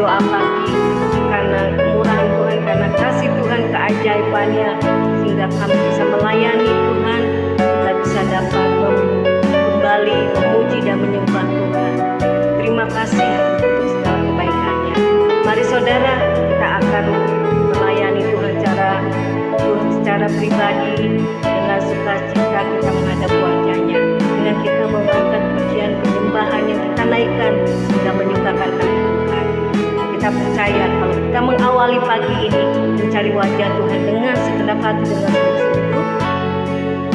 berdoa pagi, karena kemurahan Tuhan, karena kasih Tuhan, keajaibannya, sehingga kami bisa melayani Tuhan, kita bisa dapat kembali memuji dan menyembah Tuhan. Terima kasih untuk segala kebaikannya. Mari saudara, kita akan melayani Tuhan secara pribadi, dengan sukacita kita menghadap wajahnya, dengan kita mengangkat pujian penyembahan yang kita naikkan sehingga menyukakan hati Tuhan. Kita percaya kalau kita mengawali pagi ini mencari wajah Tuhan dengan segenap hati, dengan sungguh-sungguh,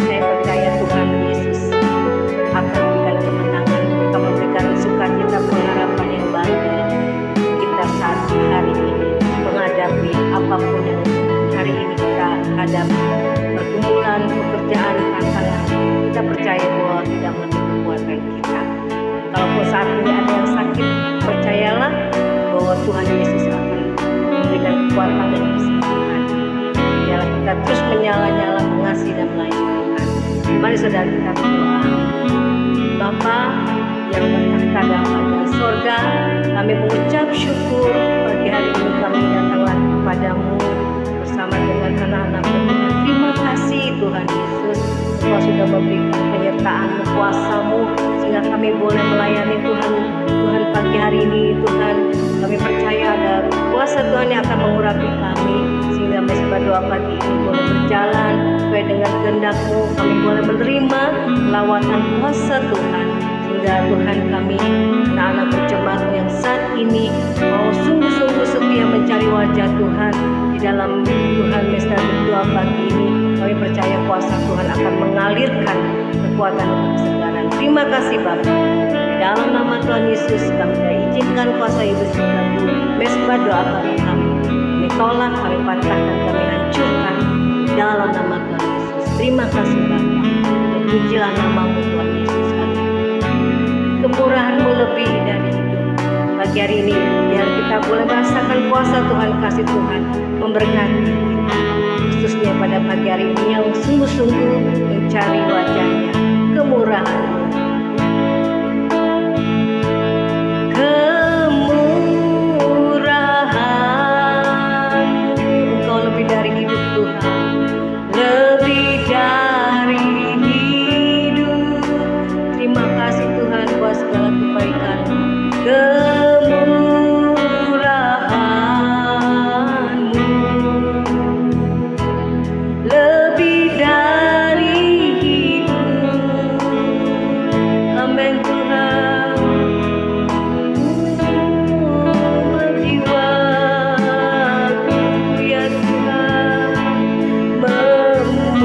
saya percaya Tuhan Yesus akan memberikan kemenangan, akan memberikan sukacita, pengharapan yang baru kita saat hari ini menghadapi apapun yang hari ini kita hadapi, pergumulan, pekerjaan, tantangan. Kita percaya bahwa tidak melebihi kekuatan kita. Kalaupun saat ini ada yang sakit, percayalah bahwa Tuhan Yesus akan memberikan kekuatan dan kesembuhan. Biarlah kita terus menyala-nyala mengasihi dan melayani Tuhan. Mari saudara kita berdoa. Bapa yang bertahta di sorga, kami mengucap syukur pagi hari ini kami datang lagi kepadamu bersama dengan anak-anak Tuhan. Terima kasih Tuhan Yesus, Engkau sudah memberikan penyertaan kuasa-Mu sehingga kami boleh melayani Tuhan pagi hari ini. Tuhan, kami percaya ada kuasa Tuhan yang akan mengurapi kami sehingga mesbah doa pagi ini boleh berjalan sesuai dengan kehendak-Mu. Kami boleh menerima lawatan kuasa Tuhan sehingga Tuhan kami anak-anak berjemaat yang saat ini mau sungguh-sungguh setia mencari wajah Tuhan di dalam Tuhan mesbah doa pagi ini. Kami percaya kuasa Tuhan akan mengalirkan kekuatan dan kesegaran. Terima kasih Bapa. Dalam nama Tuhan Yesus kami izinkan kuasa Yesus mengganggu mesbah doa pagi kami. Kami tolak, kami patahkan, kami hancurkan dalam nama Tuhan Yesus. Terima kasih Bapa. Dan pujilah nama-Mu Tuhan Yesus. Kemurahan-Mu lebih dari hidup. Pagi hari ini biar kita boleh merasakan kuasa Tuhan, kasih Tuhan memberkati kita, khususnya pada pagi hari ini yang sungguh-sungguh mencari wajah-Nya, kemurahan-Mu. Engkau lebih dari hidup Tuhan, lebih dari hidup. Terima kasih Tuhan buat segala kebaikan, kemurahan-Mu. Lebih dari hidup. Amin Tuhan. Jiwaku ya Tuhan memuji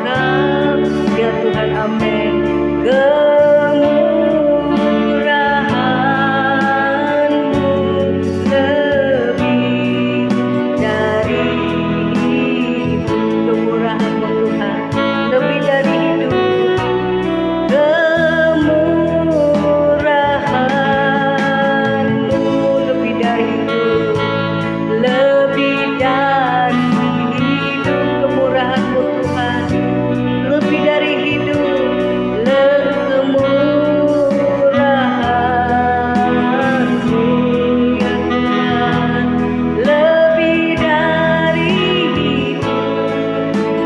Kau ya Tuhan. Amin. Kemurahan-Mu lebih dari hidup. Kemurahan-Mu Tuhan lebih dari hidup. Kemurahan-Mu lebih dari hidup. Lebih dari hidup. Kemurahan-Mu Tuhan lebih dari hidup. Kemurahan-Mu ya Tuhan lebih dari hidup.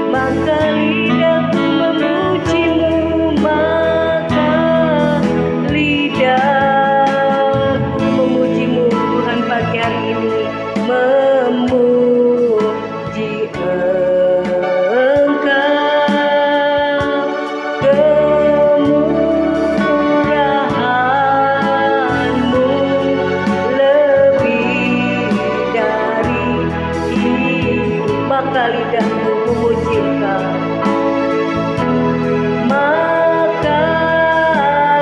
Maka lidahku memuji-Mu, maka lidahku memuji-Mu Tuhan pagi hari ini, memuji Engkau. Kemurahan-Mu lebih dari hidup. Maka lidahku memuji Engkau. Maka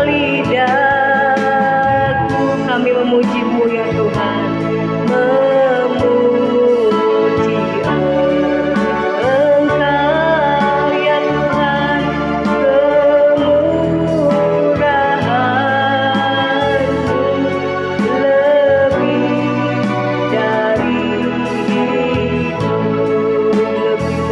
lidahku kami memuji-Mu ya Tuhan, memuji Engkau ya Tuhan. Kemurahan-Mu lebih dari hidup. Lebih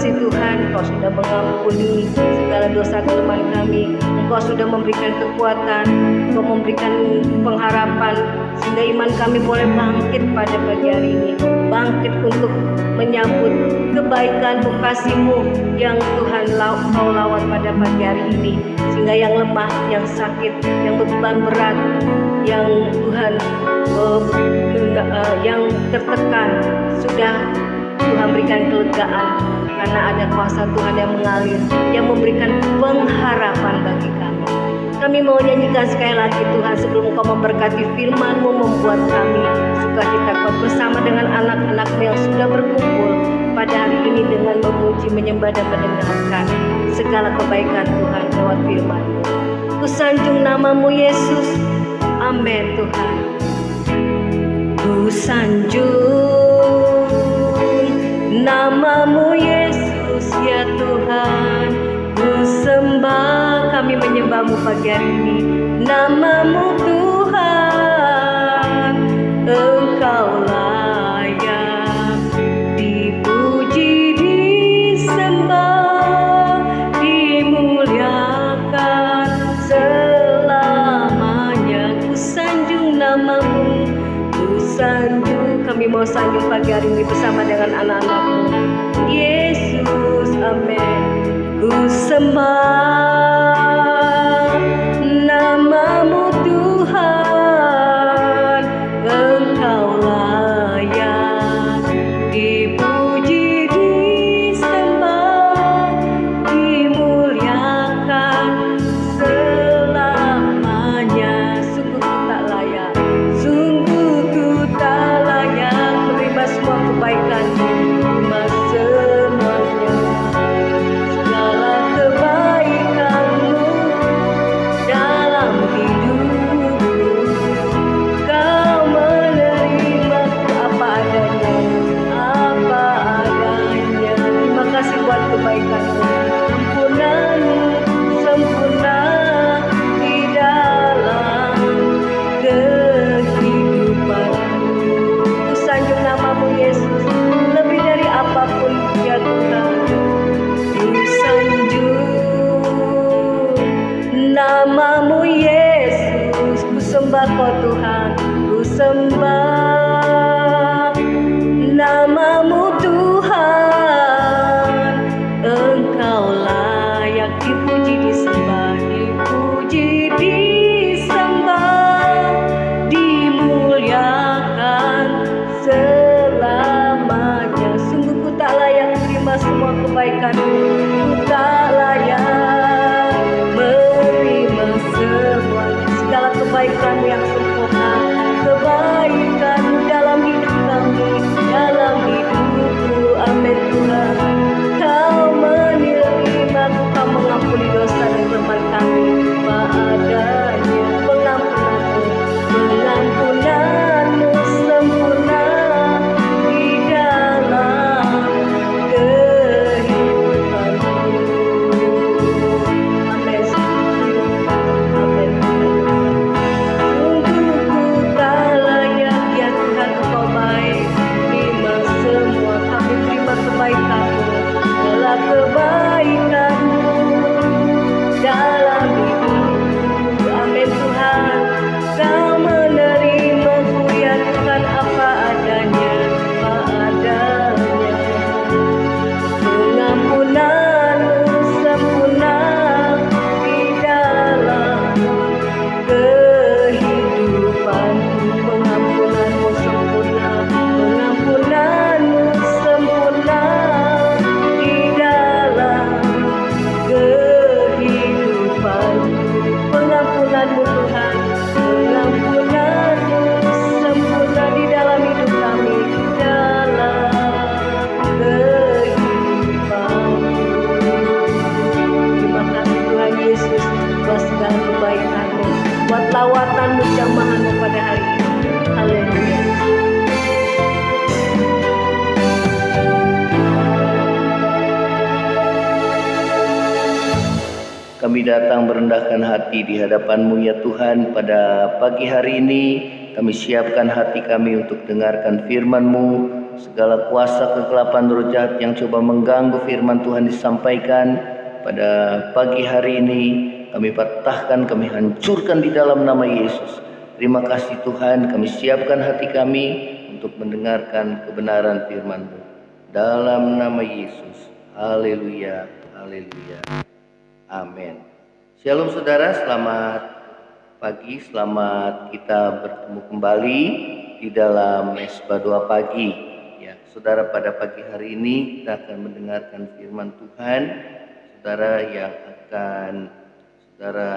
kasih Tuhan, Engkau sudah mengampuni segala dosa kelemahan kami. Engkau sudah memberikan kekuatan, Engkau memberikan pengharapan, sehingga iman kami boleh bangkit pada pagi hari ini. Bangkit untuk menyambut kebaikan kasih-Mu yang Tuhan Kau lawan pada pagi hari ini. Sehingga yang lemah, yang sakit, yang beban berat, yang Tuhan yang tertekan, sudah Tuhan berikan kelegaan, karena ada kuasa Tuhan yang mengalir, yang memberikan pengharapan bagi kami. Kami mau nyanyikan sekali lagi Tuhan, sebelum Engkau memberkati firman-Mu, membuat kami sukacita Kau bersama dengan anak-anak-Mu yang sudah berkumpul pada hari ini dengan memuji, menyembah dan mendengarkan segala kebaikan Tuhan lewat firman-Mu. Ku sanjung nama-Mu Yesus, amin Tuhan. Ku sanjung nama-Mu Yesus ya Tuhan, ku sembah, kami menyembah-Mu pagi hari ini. Nama-Mu Tuhan, Engkau layak dipuji, disembah, dimuliakan selamanya. Ku sanjung nama-Mu, ku sanjung, kami mau sanjung pagi hari ini bersama dengan anak-anak-Mu Yesus, amin. Ku sembah nama-Mu Tuhan, Engkau layak dipuji, disembah, dimuliakan selamanya. Sungguh ku tak layak, sungguh ku tak layak menerima semua kebaikan-Mu, menerima semuanya, segala kebaikan-Mu dalam hidupku. Kau menerimaku apa adanya, apa adanya. Terima kasih buat kebaikan-Mu, ampunan-Mu sempurna di dalam kehidupanku. Ku sanjung nama-Mu Yesus, lebih dari apapun ya Tuhan. Ku sanjung nama-Mu Yesus, ku sembah Kau Tuhan, ku sembah nama-Mu Tuhan, Engkau layak dipuji, disembah, dipuji, disembah, dimuliakan selamanya. Sungguh ku tak layak menerima semua kebaikan-Mu, ku tak layak menerima semuanya, segala kebaikan-Mu yang sempurna, kebaikan-Mu dalam hidup kami, dalam hidupku, amin Tuhan. Kau menerimaku, Kau mengampuni dosa dan kelemahan kami apa adanya. Pengampunan-Mu sempurna di dalam kehidupanku. Amin. Amin. Sungguh ku tak layak ya Tuhan, Engkau baik, terima semua, kami terima kebaikan-Mu, segala kebaikan-Mu dalam hidupku, amin Tuhan. Kau menerimaku ya Tuhan apa adanya, apa adanya. Pengampunan-Mu sempurna di dalam kehidupanku. Pengampunan-Mu sempurna, pengampunan-Mu sempurna di dalam kehidupanku. Pengampunan-Mu Tuhan, pengampunan-Mu sempurna di dalam hidup kami, dalam kehidupanku. Terima kasih Tuhan Yesus buat segala kebaikan-Mu, buat lawatan-Mu, jamahan-Mu pada hari ini. Haleluya. Kami datang merendahkan hati di hadapan-Mu ya Tuhan. Pada pagi hari ini kami siapkan hati kami untuk dengarkan firman-Mu. segala kuasa kegelapan roh jahat yang coba mengganggu firman Tuhan disampaikan pada pagi hari ini, kami patahkan, kami hancurkan di dalam nama Yesus. Terima kasih Tuhan, kami siapkan hati kami untuk mendengarkan kebenaran firman-Mu. Dalam nama Yesus. Haleluya, haleluya. Amin. Shalom saudara, selamat pagi, selamat kita bertemu kembali di dalam Mesbah Doa Pagi. Ya, saudara, pada pagi hari ini kita akan mendengarkan firman Tuhan. Saudara, yang akan saudara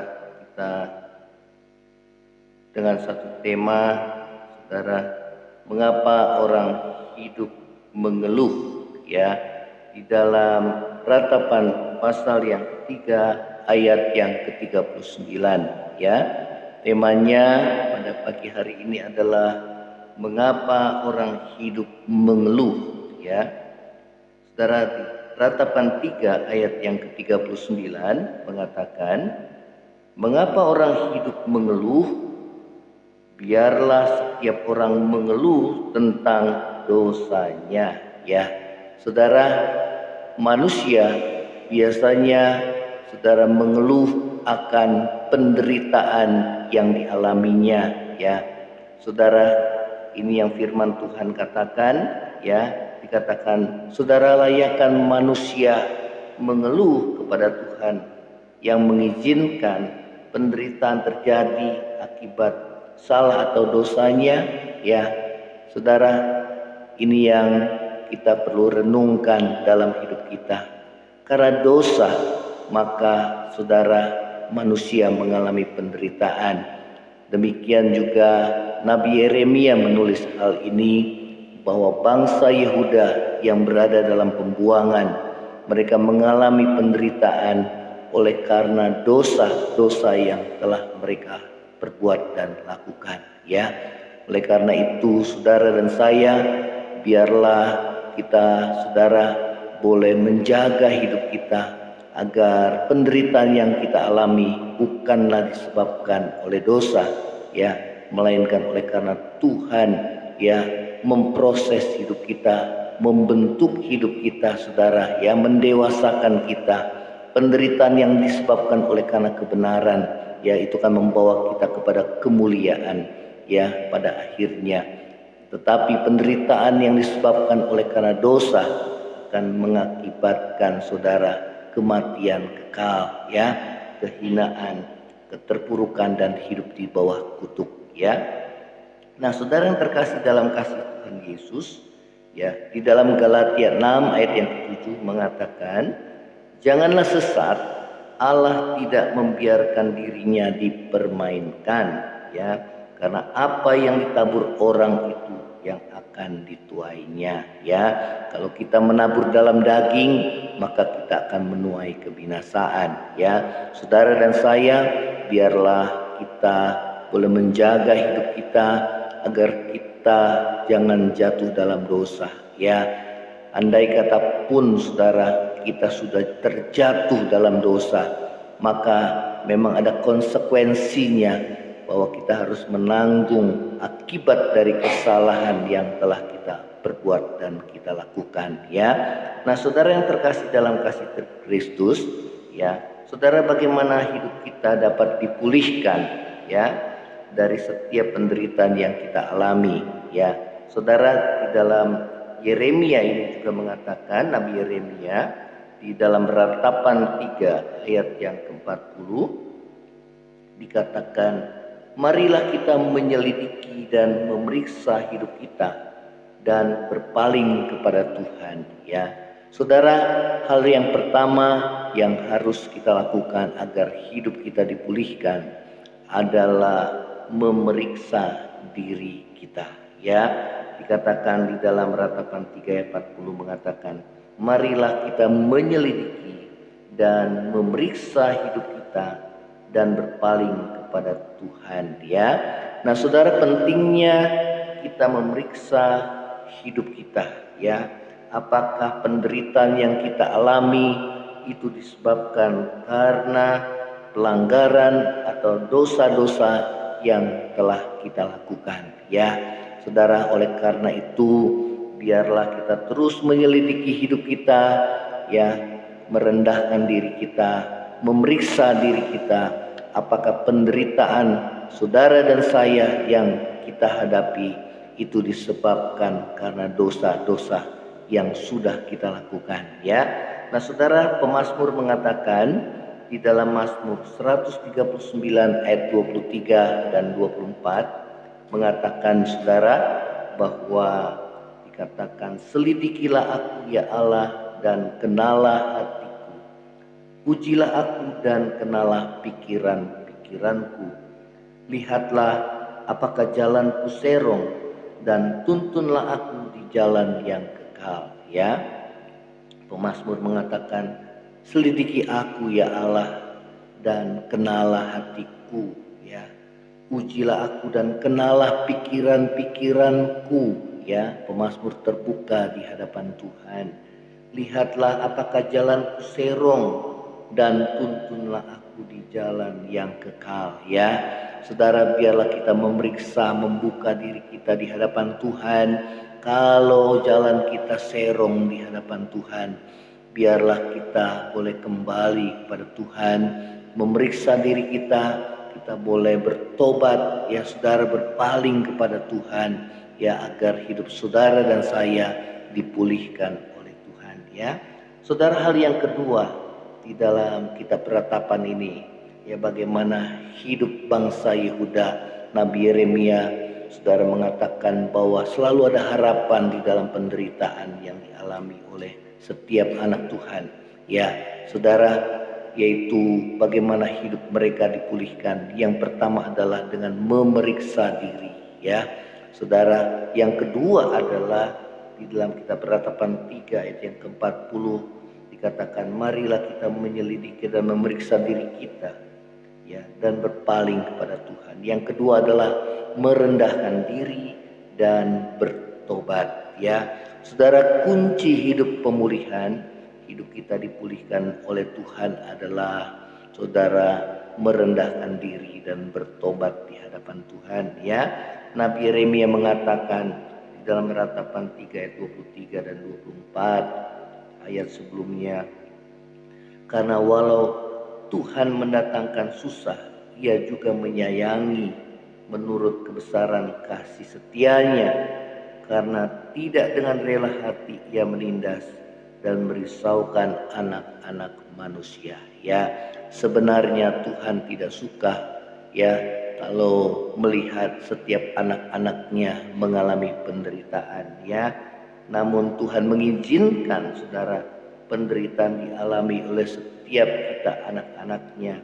kita dengan satu tema, saudara, mengapa orang hidup mengeluh, ya, di dalam Ratapan pasal yang ketiga ayat yang ke-39, ya. Temanya pada pagi hari ini adalah mengapa orang hidup mengeluh, ya. Saudara, di Ratapan 3 ayat yang ke-39 mengatakan, mengapa orang hidup mengeluh? Biarlah setiap orang mengeluh tentang dosanya, ya. Saudara, manusia biasanya saudara mengeluh akan penderitaan yang dialaminya, ya. Saudara, ini yang firman Tuhan katakan, ya, dikatakan saudara layakkan manusia mengeluh kepada Tuhan yang mengizinkan penderitaan terjadi akibat salah atau dosanya, ya. Saudara, ini yang kita perlu renungkan dalam hidup kita. Karena dosa, maka saudara, manusia mengalami penderitaan. Demikian juga Nabi Yeremia menulis hal ini, bahwa bangsa Yehuda yang berada dalam pembuangan, mereka mengalami penderitaan oleh karena dosa-dosa yang telah mereka perbuat dan lakukan, ya. Oleh karena itu, saudara dan saya, biarlah kita, saudara, boleh menjaga hidup kita agar penderitaan yang kita alami bukanlah disebabkan oleh dosa, ya, melainkan oleh karena Tuhan, ya, memproses hidup kita, membentuk hidup kita, saudara, ya, mendewasakan kita. Penderitaan yang disebabkan oleh karena kebenaran, ya, itu kan membawa kita kepada kemuliaan, ya, pada akhirnya. Tetapi penderitaan yang disebabkan oleh karena dosa akan mengakibatkan, saudara, kematian kekal, ya, kehinaan, keterpurukan, dan hidup di bawah kutuk, ya. Nah, saudara yang terkasih dalam kasih Tuhan Yesus, ya, di dalam Galatia 6 ayat yang ke-7 mengatakan, janganlah sesat, Allah tidak membiarkan dirinya dipermainkan, ya, karena apa yang ditabur orang itu yang akan dituainya, ya. Kalau kita menabur dalam daging, maka kita akan menuai kebinasaan, ya. Saudara dan saya, biarlah kita boleh menjaga hidup kita agar kita jangan jatuh dalam dosa, ya. Andai kata pun, saudara, kita sudah terjatuh dalam dosa, maka memang ada konsekuensinya bahwa kita harus menanggung akibat dari kesalahan yang telah kita perbuat dan kita lakukan, ya. Nah, saudara yang terkasih dalam kasih Kristus, ya, saudara, bagaimana hidup kita dapat dipulihkan, ya, dari setiap penderitaan yang kita alami, ya. Saudara, di dalam Yeremia ini juga mengatakan, Nabi Yeremia di dalam Ratapan 3 ayat yang ke-40 dikatakan, marilah kita menyelidiki dan memeriksa hidup kita dan berpaling kepada Tuhan, ya. Saudara, hal yang pertama yang harus kita lakukan agar hidup kita dipulihkan adalah memeriksa diri kita, ya. Dikatakan di dalam Ratapan 3 ayat 40 mengatakan, marilah kita menyelidiki dan memeriksa hidup kita dan berpaling kepada Tuhan, ya. Nah, saudara, pentingnya kita memeriksa hidup kita, ya. Apakah penderitaan yang kita alami itu disebabkan karena pelanggaran atau dosa-dosa yang telah kita lakukan, ya. Saudara, oleh karena itu biarlah kita terus menyelidiki hidup kita, ya, merendahkan diri kita, memeriksa diri kita, apakah penderitaan saudara dan saya yang kita hadapi itu disebabkan karena dosa-dosa yang sudah kita lakukan, ya. Nah, saudara, pemazmur mengatakan di dalam Mazmur 139 ayat 23 dan 24 mengatakan, saudara, bahwa dikatakan, selidikilah aku ya Allah dan kenalah hatiku, ujilah aku dan kenalah pikiran-pikiranku, lihatlah apakah jalanku serong dan tuntunlah aku di jalan yang kekal, ya. Pemazmur mengatakan, selidiki aku ya Allah dan kenalah hatiku, ya. Ujilah aku dan kenalah pikiran-pikiranku, ya. Pemazmur terbuka di hadapan Tuhan. Lihatlah apakah jalanku serong dan tuntunlah aku di jalan yang kekal, ya. Saudara, biarlah kita memeriksa, membuka diri kita di hadapan Tuhan. Kalau jalan kita serong di hadapan Tuhan, biarlah kita boleh kembali kepada Tuhan, memeriksa diri kita, kita boleh bertobat, ya saudara, berpaling kepada Tuhan, ya, agar hidup saudara dan saya dipulihkan oleh Tuhan, ya. Saudara, hal yang kedua di dalam kitab Ratapan ini, ya, bagaimana hidup bangsa Yehuda. Nabi Yeremia, saudara, mengatakan bahwa selalu ada harapan di dalam penderitaan yang dialami oleh setiap anak Tuhan, ya saudara, yaitu bagaimana hidup mereka dipulihkan. Yang pertama adalah dengan memeriksa diri, ya saudara. Yang kedua adalah di dalam kitab Ratapan 3 ayat yang ke-40 dikatakan, marilah kita menyelidiki dan memeriksa diri kita, ya, dan berpaling kepada Tuhan. Yang kedua adalah merendahkan diri dan bertobat, ya. Saudara, kunci hidup pemulihan, hidup kita dipulihkan oleh Tuhan adalah, saudara, merendahkan diri dan bertobat di hadapan Tuhan, ya. Nabi Yeremia mengatakan di dalam Ratapan 3 ayat 23 dan 24 ayat sebelumnya, karena walau Tuhan mendatangkan susah, Ia juga menyayangi menurut kebesaran kasih setianya, karena tidak dengan rela hati Ia menindas dan merisaukan anak-anak manusia, ya. Sebenarnya Tuhan tidak suka, ya, kalau melihat setiap anak-anaknya mengalami penderitaan, ya. Namun Tuhan mengizinkan, saudara, penderitaan dialami oleh setiap kita anak-anaknya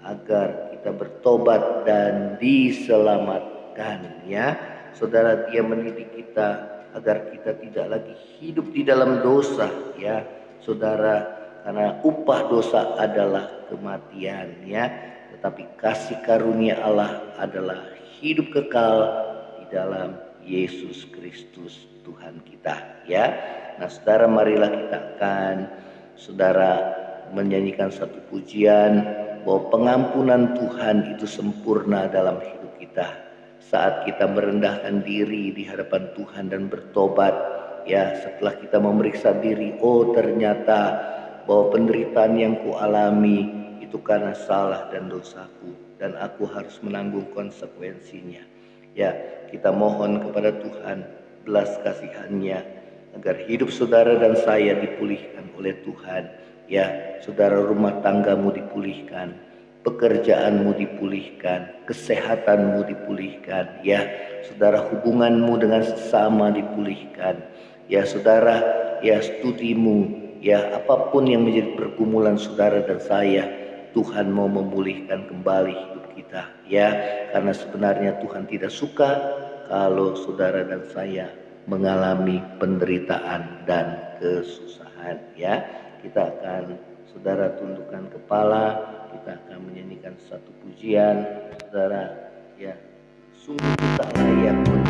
agar kita bertobat dan diselamatkan, ya. Saudara, Dia mendidik kita agar kita tidak lagi hidup di dalam dosa, ya saudara, karena upah dosa adalah kematian, ya. Tetapi kasih karunia Allah adalah hidup kekal di dalam Yesus Kristus Tuhan kita, ya. Nah, saudara, marilah kita akan, saudara, menyanyikan satu pujian bahwa pengampunan Tuhan itu sempurna dalam hidup kita. Saat kita merendahkan diri di hadapan Tuhan dan bertobat, ya, setelah kita memeriksa diri, oh ternyata bahwa penderitaan yang kualami itu karena salah dan dosaku, dan aku harus menanggung konsekuensinya. Ya, kita mohon kepada Tuhan belas kasihan-Nya agar hidup saudara dan saya dipulihkan oleh Tuhan. Ya, saudara, rumah tanggamu dipulihkan, pekerjaanmu dipulihkan, kesehatanmu dipulihkan, ya saudara, hubunganmu dengan sesama dipulihkan, ya saudara, ya studimu, ya apapun yang menjadi pergumulan saudara dan saya, Tuhan mau memulihkan kembali hidup kita, ya, karena sebenarnya Tuhan tidak suka kalau saudara dan saya mengalami penderitaan dan kesusahan, ya. Kita akan, saudara, tundukkan kepala, kita akan menyanyikan satu pujian, saudara, ya, sungguh tak layak untuk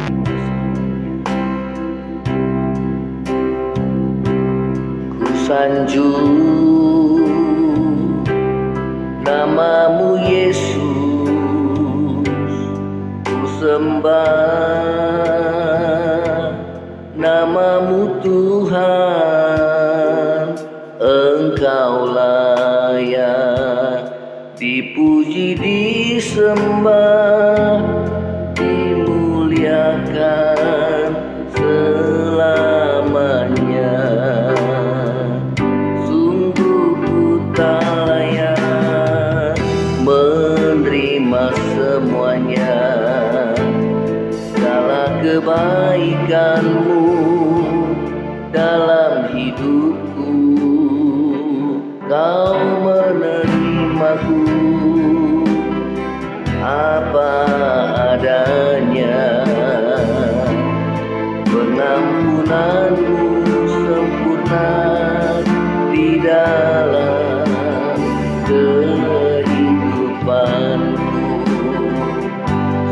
ku sanjung namamu Yesus, ku sembah Namamu Tuhan, Engkau layak dipuji, disembah, dimuliakan selamanya. Sungguh ku tak layak menerima semuanya, segala kebaikanmu dalam hidupku. Kau menerimaku apa adanya, pengampunanmu sempurna di dalam kehidupanku.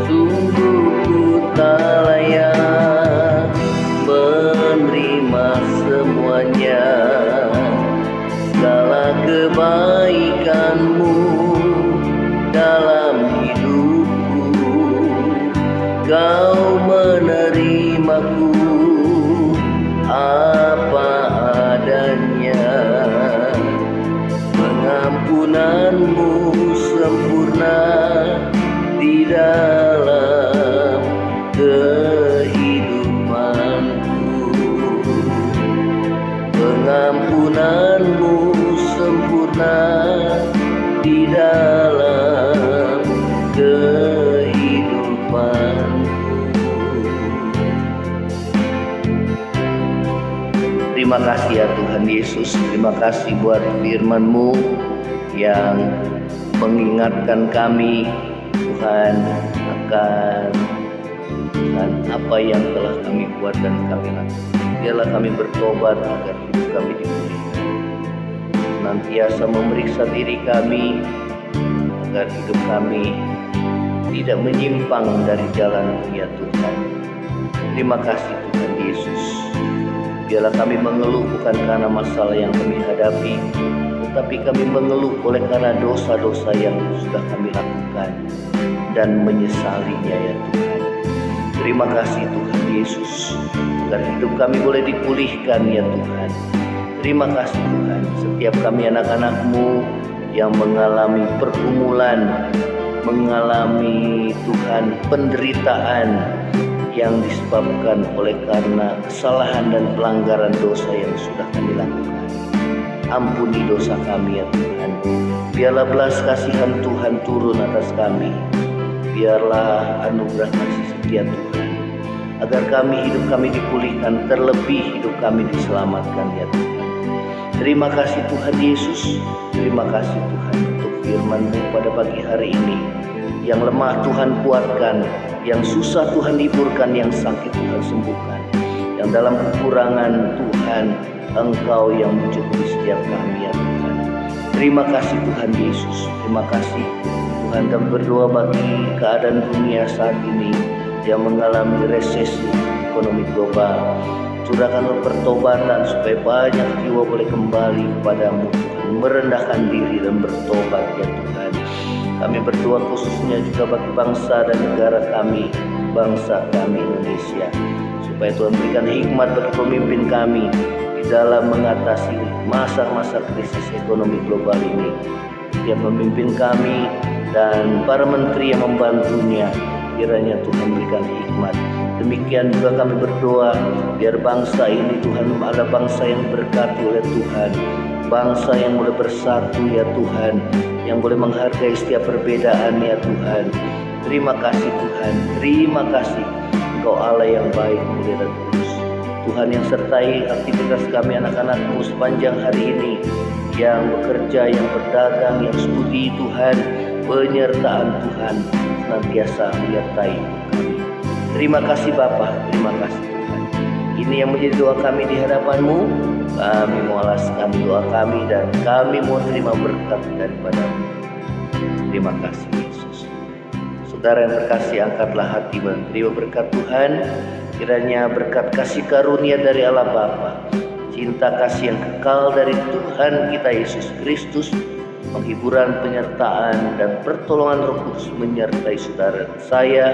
Sungguh ku tak layak menerima semuanya, segala kebaikanmu dalam hidupku. Kau menerimaku apa adanya, pengampunanmu sempurna di dalam kehidupanku. Pengampunanmu sempurna di dalam kehidupanku. Terima kasih ya Tuhan Yesus, terima kasih buat firman-Mu yang mengingatkan kami Tuhan akan apa yang telah kami buat dan kami lakukan. Biarlah kami bertobat agar hidup kami dipulihkan. Senantiasa memeriksa diri kami agar hidup kami tidak menyimpang dari jalan ya Tuhan. Terima kasih Tuhan Yesus. Biarlah kami mengeluh bukan karena masalah yang kami hadapi, tetapi kami mengeluh oleh karena dosa-dosa yang sudah kami lakukan dan menyesalinya ya Tuhan. Terima kasih Tuhan Yesus, agar hidup kami boleh dipulihkan ya Tuhan. Terima kasih Tuhan, setiap kami anak-anak-Mu yang mengalami pergumulan, mengalami Tuhan penderitaan yang disebabkan oleh karena kesalahan dan pelanggaran dosa yang sudah kami lakukan. Ampuni dosa kami ya Tuhan. Biarlah belas kasihan Tuhan turun atas kami. Biarlah anugerah kasih setia Tuhan, agar hidup kami dipulihkan, terlebih hidup kami diselamatkan ya Tuhan. Terima kasih Tuhan Yesus. Terima kasih Tuhan untuk firman-Mu pada pagi hari ini. Yang lemah Tuhan kuatkan, yang susah Tuhan liburkan, yang sakit Tuhan sembuhkan, yang dalam kekurangan Tuhan Engkau yang mencukupi setiap kami ya Tuhan. Terima kasih Tuhan Yesus. Terima kasih Tuhan. Kami berdoa bagi keadaan dunia saat ini yang mengalami resesi ekonomi global. Curahkanlah pertobatan supaya banyak jiwa boleh kembali kepadamu Tuhan, merendahkan diri dan bertobat ya Tuhan. Kami berdoa khususnya juga bagi bangsa dan negara kami, bangsa kami Indonesia, supaya Tuhan berikan hikmat bagi pemimpin kami di dalam mengatasi masa-masa krisis ekonomi global ini. Setiap pemimpin kami dan para menteri yang membantunya, kiranya Tuhan berikan hikmat. Demikian juga kami berdoa biar bangsa ini Tuhan ada bangsa yang berkati oleh Tuhan, bangsa yang boleh bersatu ya Tuhan, yang boleh menghargai setiap perbedaan ya Tuhan. Terima kasih Tuhan, terima kasih Engkau Allah yang baik, mulia dan kudus. Tuhan yang sertai aktivitas kami anak-anak-Mu sepanjang hari ini, yang bekerja, yang berdagang, yang studi Tuhan, penyertaan Tuhan senantiasa menyertai kami. Terima kasih Bapa, terima kasih Tuhan. Ini yang menjadi doa kami di hadapan-Mu. Kami mengalaskan doa kami dan kami mau terima berkat daripada-Mu. Terima kasih Yesus. Saudara yang terkasih, angkatlah hati menerima berkat Tuhan. Kiranya berkat kasih karunia dari Allah Bapa, cinta kasih yang kekal dari Tuhan kita Yesus Kristus, penghiburan, penyertaan, dan pertolongan Roh Kudus menyertai saudara dan saya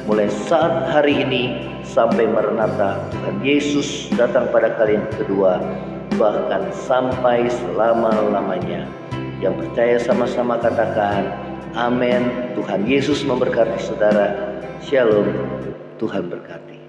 mulai saat hari ini sampai Maranatha Tuhan Yesus datang pada kali yang kedua, bahkan sampai selama-lamanya. Yang percaya sama-sama katakan amin. Tuhan Yesus memberkati saudara. Shalom. Tuhan berkati.